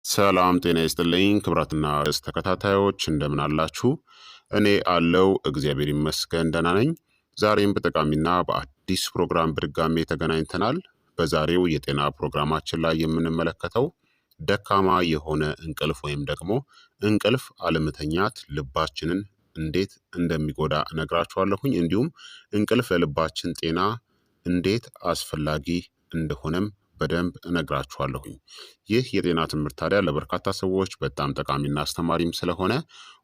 ሰላም ጤና ይስጥልኝ ክቡራትና ተከታታዮች እንደምን አላችሁ? እኔ አለው እግዚአብሔር ይመስገን ደህና ነኝ። ዛሬም በጠቃሚና በአዲስ ፕሮግራም በድጋሜ ተገናኝተናል። በዛሬው የጤና ፕሮግራማችን ላይ የምንመለከተው ደካማ የሆነ እንቅልፍ ወይም ደግሞ እንቅልፍ አለመተኛት ልባችንን እንዴት እንደሚጎዳ እነግራችኋለሁኝ። እንዲሁም እንቅልፍ ለልባችን ጤና እንዴት አስፈላጊ እንደሆነም በደንብ እነግራችኋለሁኝ። ይህ የጤና ትምህርት ታዲያ ለበርካታ ሰዎች በጣም ጠቃሚና አስተማሪም ስለሆነ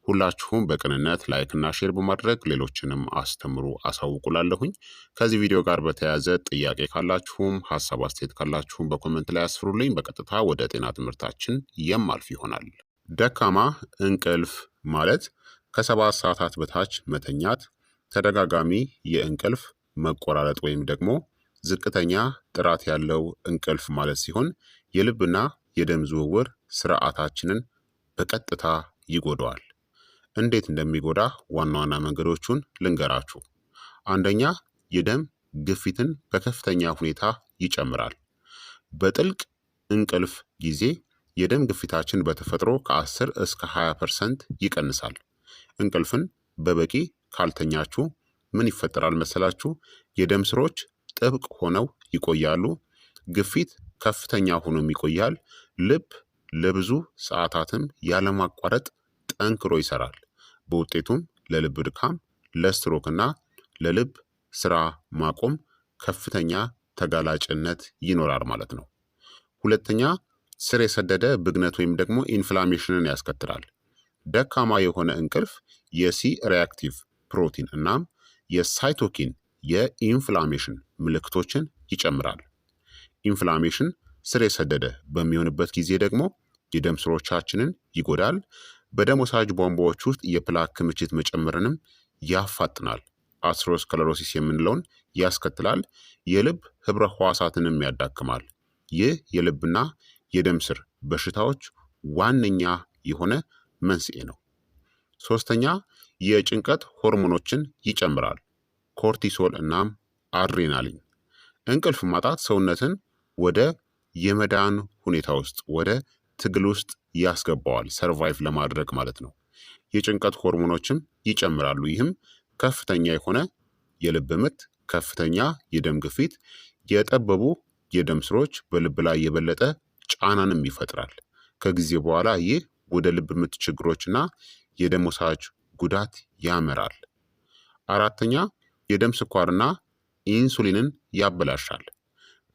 ሁላችሁም በቅንነት ላይክና ሼር በማድረግ ሌሎችንም አስተምሩ አሳውቁላለሁኝ። ከዚህ ቪዲዮ ጋር በተያያዘ ጥያቄ ካላችሁም ሀሳብ አስተያየት ካላችሁም በኮመንት ላይ አስፍሩልኝ። በቀጥታ ወደ ጤና ትምህርታችን የማልፍ ይሆናል። ደካማ እንቅልፍ ማለት ከ7 ሰዓታት በታች መተኛት፣ ተደጋጋሚ የእንቅልፍ መቆራረጥ ወይም ደግሞ ዝቅተኛ ጥራት ያለው እንቅልፍ ማለት ሲሆን የልብና የደም ዝውውር ስርዓታችንን በቀጥታ ይጎዳዋል። እንዴት እንደሚጎዳ ዋና ዋና መንገዶቹን ልንገራችሁ። አንደኛ፣ የደም ግፊትን በከፍተኛ ሁኔታ ይጨምራል። በጥልቅ እንቅልፍ ጊዜ የደም ግፊታችን በተፈጥሮ ከ10 እስከ 20% ይቀንሳል። እንቅልፍን በበቂ ካልተኛችሁ ምን ይፈጠራል መሰላችሁ? የደም ስሮች ጥብቅ ሆነው ይቆያሉ። ግፊት ከፍተኛ ሆኖም ይቆያል። ልብ ለብዙ ሰዓታትም ያለማቋረጥ ጠንክሮ ይሰራል። በውጤቱም ለልብ ድካም፣ ለስትሮክ እና ለልብ ስራ ማቆም ከፍተኛ ተጋላጭነት ይኖራል ማለት ነው። ሁለተኛ፣ ስር የሰደደ ብግነት ወይም ደግሞ ኢንፍላሜሽንን ያስከትላል። ደካማ የሆነ እንቅልፍ የሲ ሪአክቲቭ ፕሮቲን እናም የሳይቶኪን የኢንፍላሜሽን ምልክቶችን ይጨምራል። ኢንፍላሜሽን ስር የሰደደ በሚሆንበት ጊዜ ደግሞ የደም ስሮቻችንን ይጎዳል። በደም ወሳጅ ቧንቧዎች ውስጥ የፕላክ ክምችት መጨመርንም ያፋጥናል። አትሮስክለሮሲስ የምንለውን ያስከትላል። የልብ ህብረ ህዋሳትንም ያዳክማል። ይህ የልብና የደም ስር በሽታዎች ዋነኛ የሆነ መንስኤ ነው። ሶስተኛ፣ የጭንቀት ሆርሞኖችን ይጨምራል። ኮርቲሶል እናም አድሬናሊን። እንቅልፍ ማጣት ሰውነትን ወደ የመዳን ሁኔታ ውስጥ ወደ ትግል ውስጥ ያስገባዋል፣ ሰርቫይቭ ለማድረግ ማለት ነው። የጭንቀት ሆርሞኖችም ይጨምራሉ። ይህም ከፍተኛ የሆነ የልብ ምት፣ ከፍተኛ የደም ግፊት፣ የጠበቡ የደም ስሮች በልብ ላይ የበለጠ ጫናንም ይፈጥራል። ከጊዜ በኋላ ይህ ወደ ልብ ምት ችግሮችና የደም ወሳጅ ጉዳት ያመራል። አራተኛ፣ የደም ስኳርና ኢንሱሊንን ያበላሻል።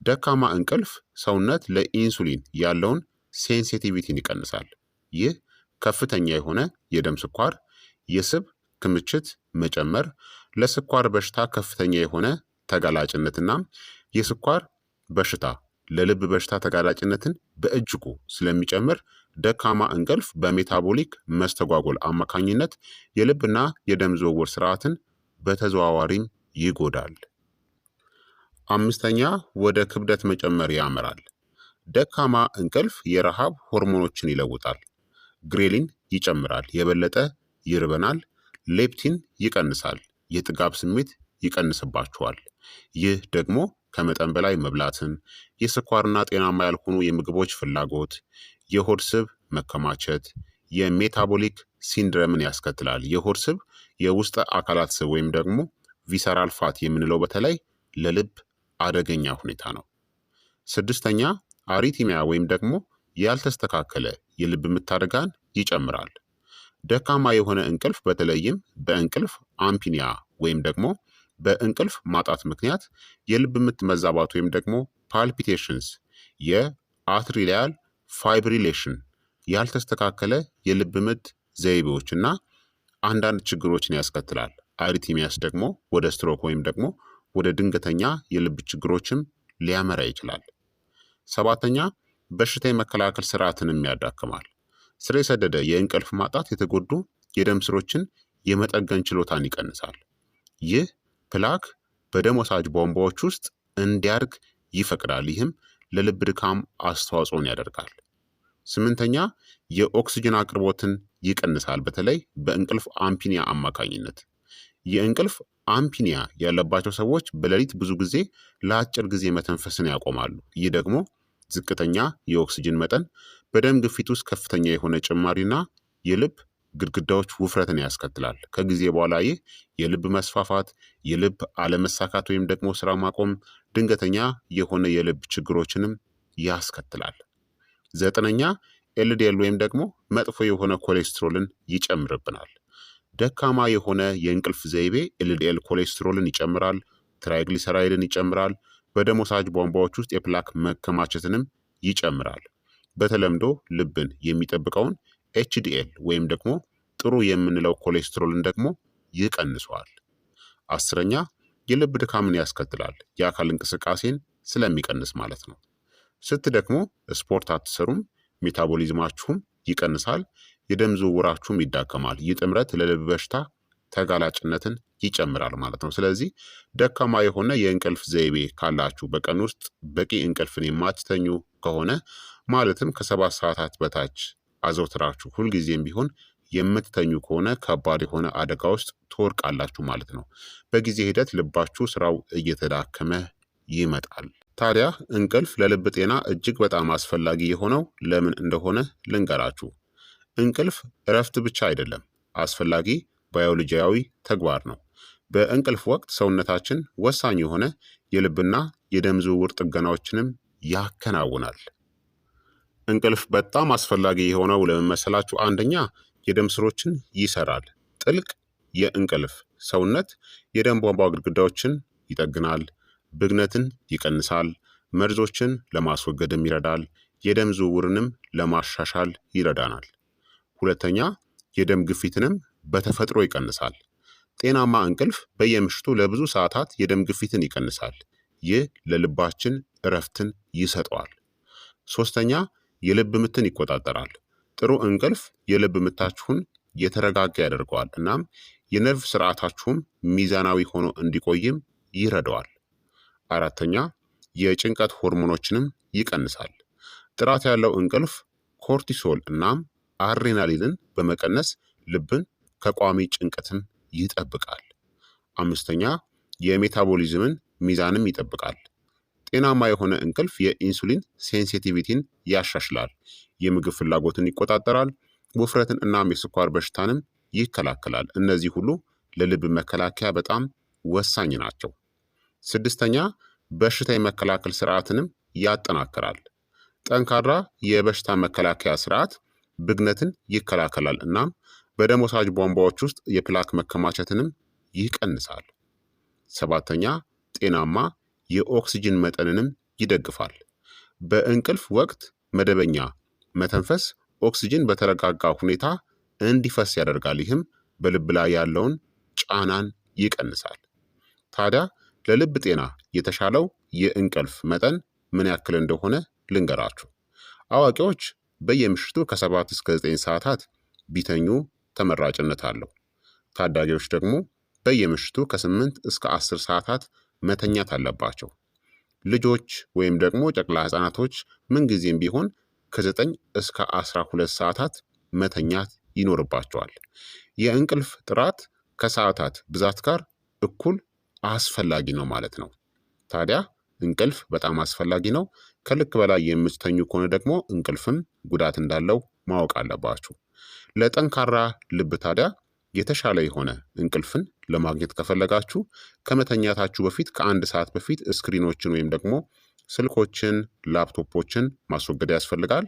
ደካማ እንቅልፍ ሰውነት ለኢንሱሊን ያለውን ሴንሲቲቪቲን ይቀንሳል። ይህ ከፍተኛ የሆነ የደም ስኳር፣ የስብ ክምችት መጨመር፣ ለስኳር በሽታ ከፍተኛ የሆነ ተጋላጭነትና የስኳር በሽታ ለልብ በሽታ ተጋላጭነትን በእጅጉ ስለሚጨምር ደካማ እንቅልፍ በሜታቦሊክ መስተጓጎል አማካኝነት የልብና የደም ዝውውር ስርዓትን በተዘዋዋሪም ይጎዳል። አምስተኛ፣ ወደ ክብደት መጨመር ያመራል። ደካማ እንቅልፍ የረሃብ ሆርሞኖችን ይለውጣል። ግሬሊን ይጨምራል፣ የበለጠ ይርበናል። ሌፕቲን ይቀንሳል፣ የጥጋብ ስሜት ይቀንስባችኋል። ይህ ደግሞ ከመጠን በላይ መብላትን፣ የስኳርና ጤናማ ያልሆኑ የምግቦች ፍላጎት፣ የሆድ ስብ መከማቸት፣ የሜታቦሊክ ሲንድረምን ያስከትላል። የሆድ ስብ የውስጥ አካላት ስብ ወይም ደግሞ ቪሰራል ፋት የምንለው በተለይ ለልብ አደገኛ ሁኔታ ነው። ስድስተኛ፣ አሪቲሚያ ወይም ደግሞ ያልተስተካከለ የልብ ምት አደጋን ይጨምራል። ደካማ የሆነ እንቅልፍ በተለይም በእንቅልፍ አምፒኒያ ወይም ደግሞ በእንቅልፍ ማጣት ምክንያት የልብ ምት መዛባት ወይም ደግሞ ፓልፒቴሽንስ፣ የአትሪሊያል ፋይብሪሌሽን፣ ያልተስተካከለ የልብ ምት ዘይቤዎች እና አንዳንድ ችግሮችን ያስከትላል። አሪቲሚያስ ደግሞ ወደ ስትሮክ ወይም ደግሞ ወደ ድንገተኛ የልብ ችግሮችም ሊያመራ ይችላል። ሰባተኛ፣ በሽታ የመከላከል ስርዓትንም ያዳክማል። ስር የሰደደ የእንቅልፍ ማጣት የተጎዱ የደም ስሮችን የመጠገን ችሎታን ይቀንሳል። ይህ ፕላክ በደም ወሳጅ ቧንቧዎች ውስጥ እንዲያድግ ይፈቅዳል። ይህም ለልብ ድካም አስተዋጽኦን ያደርጋል። ስምንተኛ፣ የኦክስጅን አቅርቦትን ይቀንሳል፣ በተለይ በእንቅልፍ አምፒኒያ አማካኝነት። የእንቅልፍ አምፒኒያ ያለባቸው ሰዎች በሌሊት ብዙ ጊዜ ለአጭር ጊዜ መተንፈስን ያቆማሉ። ይህ ደግሞ ዝቅተኛ የኦክስጅን መጠን በደም ግፊት ውስጥ ከፍተኛ የሆነ ጭማሪና የልብ ግድግዳዎች ውፍረትን ያስከትላል። ከጊዜ በኋላ ይህ የልብ መስፋፋት፣ የልብ አለመሳካት ወይም ደግሞ ስራ ማቆም፣ ድንገተኛ የሆነ የልብ ችግሮችንም ያስከትላል። ዘጠነኛ ኤልዲኤል ወይም ደግሞ መጥፎ የሆነ ኮሌስትሮልን ይጨምርብናል። ደካማ የሆነ የእንቅልፍ ዘይቤ ኤልዲኤል ኮሌስትሮልን ይጨምራል፣ ትራይግሊሰራይድን ይጨምራል፣ በደም ወሳጅ ቧንቧዎች ውስጥ የፕላክ መከማቸትንም ይጨምራል። በተለምዶ ልብን የሚጠብቀውን ኤችዲኤል ወይም ደግሞ ጥሩ የምንለው ኮሌስትሮልን ደግሞ ይቀንሰዋል። አስረኛ የልብ ድካምን ያስከትላል። የአካል እንቅስቃሴን ስለሚቀንስ ማለት ነው። ስትደክሙ ስፖርት አትሰሩም፣ ሜታቦሊዝማችሁም ይቀንሳል፣ የደም ዝውውራችሁም ይዳከማል። ይህ ጥምረት ለልብ በሽታ ተጋላጭነትን ይጨምራል ማለት ነው። ስለዚህ ደካማ የሆነ የእንቅልፍ ዘይቤ ካላችሁ፣ በቀን ውስጥ በቂ እንቅልፍን የማትተኙ ከሆነ ማለትም ከ7 ሰዓታት በታች አዘውትራችሁ ሁልጊዜም ቢሆን የምትተኙ ከሆነ ከባድ የሆነ አደጋ ውስጥ ትወድቃላችሁ ማለት ነው። በጊዜ ሂደት ልባችሁ ስራው እየተዳከመ ይመጣል። ታዲያ እንቅልፍ ለልብ ጤና እጅግ በጣም አስፈላጊ የሆነው ለምን እንደሆነ ልንገራችሁ። እንቅልፍ እረፍት ብቻ አይደለም፣ አስፈላጊ ባዮሎጂያዊ ተግባር ነው። በእንቅልፍ ወቅት ሰውነታችን ወሳኝ የሆነ የልብና የደም ዝውውር ጥገናዎችንም ያከናውናል። እንቅልፍ በጣም አስፈላጊ የሆነው ለምን መሰላችሁ? አንደኛ የደም ስሮችን ይሰራል። ጥልቅ የእንቅልፍ ሰውነት የደም ቧንቧ ግድግዳዎችን ይጠግናል፣ ብግነትን ይቀንሳል፣ መርዞችን ለማስወገድም ይረዳል፣ የደም ዝውውርንም ለማሻሻል ይረዳናል። ሁለተኛ የደም ግፊትንም በተፈጥሮ ይቀንሳል። ጤናማ እንቅልፍ በየምሽቱ ለብዙ ሰዓታት የደም ግፊትን ይቀንሳል። ይህ ለልባችን እረፍትን ይሰጠዋል። ሶስተኛ የልብ ምትን ይቆጣጠራል። ጥሩ እንቅልፍ የልብ ምታችሁን የተረጋጋ ያደርገዋል። እናም የነርቭ ስርዓታችሁም ሚዛናዊ ሆኖ እንዲቆይም ይረዳዋል። አራተኛ የጭንቀት ሆርሞኖችንም ይቀንሳል። ጥራት ያለው እንቅልፍ ኮርቲሶል እናም አድሬናሊንን በመቀነስ ልብን ከቋሚ ጭንቀትም ይጠብቃል። አምስተኛ የሜታቦሊዝምን ሚዛንም ይጠብቃል። ጤናማ የሆነ እንቅልፍ የኢንሱሊን ሴንሲቲቪቲን ያሻሽላል፣ የምግብ ፍላጎትን ይቆጣጠራል፣ ውፍረትን እናም የስኳር በሽታንም ይከላከላል። እነዚህ ሁሉ ለልብ መከላከያ በጣም ወሳኝ ናቸው። ስድስተኛ በሽታ የመከላከል ስርዓትንም ያጠናክራል። ጠንካራ የበሽታ መከላከያ ስርዓት ብግነትን ይከላከላል እናም በደም ወሳጅ ቧንቧዎች ውስጥ የፕላክ መከማቸትንም ይቀንሳል። ሰባተኛ ጤናማ የኦክስጅን መጠንንም ይደግፋል። በእንቅልፍ ወቅት መደበኛ መተንፈስ ኦክስጅን በተረጋጋ ሁኔታ እንዲፈስ ያደርጋል። ይህም በልብ ላይ ያለውን ጫናን ይቀንሳል። ታዲያ ለልብ ጤና የተሻለው የእንቅልፍ መጠን ምን ያክል እንደሆነ ልንገራችሁ። አዋቂዎች በየምሽቱ ከ7 እስከ 9 ሰዓታት ቢተኙ ተመራጭነት አለው። ታዳጊዎች ደግሞ በየምሽቱ ከ8 እስከ 10 ሰዓታት መተኛት አለባቸው። ልጆች ወይም ደግሞ ጨቅላ ህፃናቶች ምንጊዜም ቢሆን ከ9 እስከ 12 ሰዓታት መተኛት ይኖርባቸዋል። የእንቅልፍ ጥራት ከሰዓታት ብዛት ጋር እኩል አስፈላጊ ነው ማለት ነው። ታዲያ እንቅልፍ በጣም አስፈላጊ ነው። ከልክ በላይ የምትተኙ ከሆነ ደግሞ እንቅልፍም ጉዳት እንዳለው ማወቅ አለባችሁ። ለጠንካራ ልብ ታዲያ የተሻለ የሆነ እንቅልፍን ለማግኘት ከፈለጋችሁ ከመተኛታችሁ በፊት ከ1 ሰዓት በፊት ስክሪኖችን ወይም ደግሞ ስልኮችን፣ ላፕቶፖችን ማስወገድ ያስፈልጋል።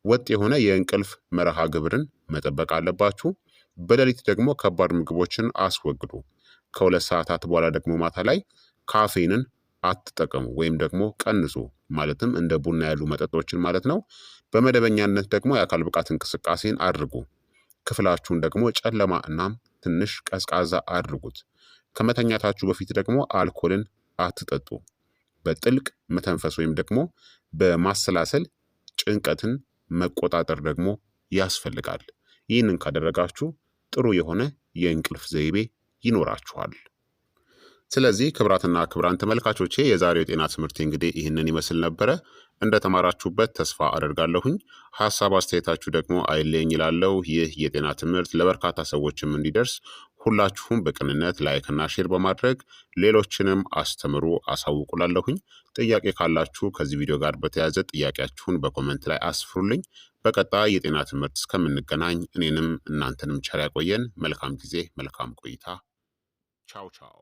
ወጥ የሆነ የእንቅልፍ መርሃ ግብርን መጠበቅ አለባችሁ። በሌሊት ደግሞ ከባድ ምግቦችን አስወግዱ። ከ2 ሰዓታት በኋላ ደግሞ ማታ ላይ ካፌንን አትጠቀሙ ወይም ደግሞ ቀንሱ። ማለትም እንደ ቡና ያሉ መጠጦችን ማለት ነው። በመደበኛነት ደግሞ የአካል ብቃት እንቅስቃሴን አድርጉ። ክፍላችሁን ደግሞ ጨለማ እናም ትንሽ ቀዝቃዛ አድርጉት። ከመተኛታችሁ በፊት ደግሞ አልኮልን አትጠጡ። በጥልቅ መተንፈስ ወይም ደግሞ በማሰላሰል ጭንቀትን መቆጣጠር ደግሞ ያስፈልጋል። ይህንን ካደረጋችሁ ጥሩ የሆነ የእንቅልፍ ዘይቤ ይኖራችኋል። ስለዚህ ክቡራትና ክቡራን ተመልካቾቼ የዛሬው የጤና ትምህርት እንግዲህ ይህንን ይመስል ነበረ። እንደተማራችሁበት ተስፋ አደርጋለሁኝ። ሀሳብ አስተያየታችሁ ደግሞ አይለኝ ይላለው። ይህ የጤና ትምህርት ለበርካታ ሰዎችም እንዲደርስ ሁላችሁም በቅንነት ላይክና ሼር በማድረግ ሌሎችንም አስተምሩ አሳውቁላለሁኝ። ጥያቄ ካላችሁ ከዚህ ቪዲዮ ጋር በተያያዘ ጥያቄያችሁን በኮመንት ላይ አስፍሩልኝ። በቀጣይ የጤና ትምህርት እስከምንገናኝ እኔንም እናንተንም ቸር ያቆየን። መልካም ጊዜ፣ መልካም ቆይታ። ቻው ቻው።